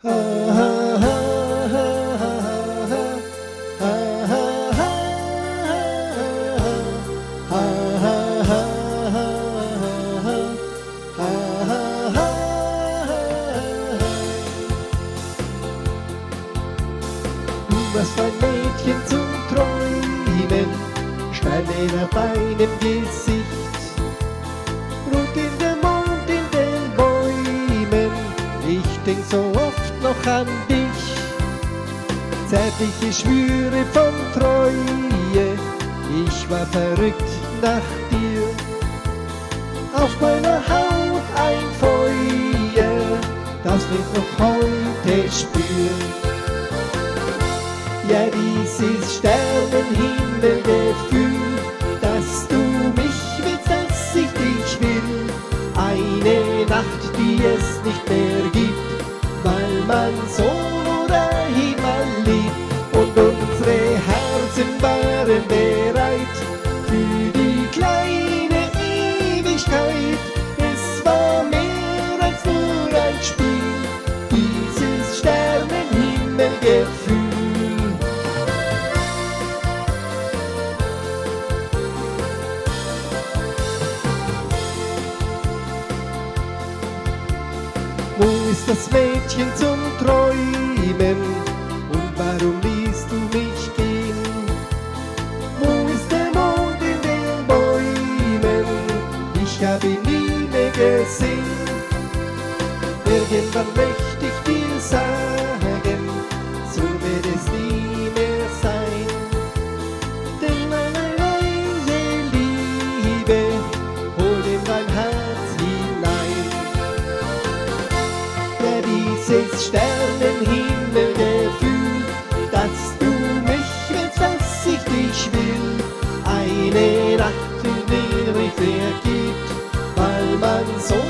Du warst ein Mädchen zum Träumen, Sterne auf einem Gesicht, Rot in der Mond, in den Bäumen, ich denk so oft noch an dich. Zärtliche Schwüre von Treue, ich war verrückt nach dir. Auf meiner Haut ein Feuer, das ich noch heute spür. Ja, dieses Sternenhimmelgefühl, dass du mich willst, dass ich dich will. Eine Nacht, die es nicht mehr gibt, weil man Sohn oder Himmel liebt. Und unsere Herzen waren bereit für die kleine Ewigkeit. Es war mehr als nur ein Spiel, dieses Sternenhimmelgefühl. Wo ist das Mädchen zum Träumen und warum ließt du mich gehen? Wo ist der Mond in den Bäumen? Ich hab ihn nie mehr gesehen. Irgendwann möchte ich dir sagen, so wird es nie mehr sein. Denn eine neue Liebe holt in dein Herz hinein. Ja, dieses Sternenhimmelgefühl, dass du mich willst, dass ich dich will. Eine Nacht, in der ich vergibt, weil man so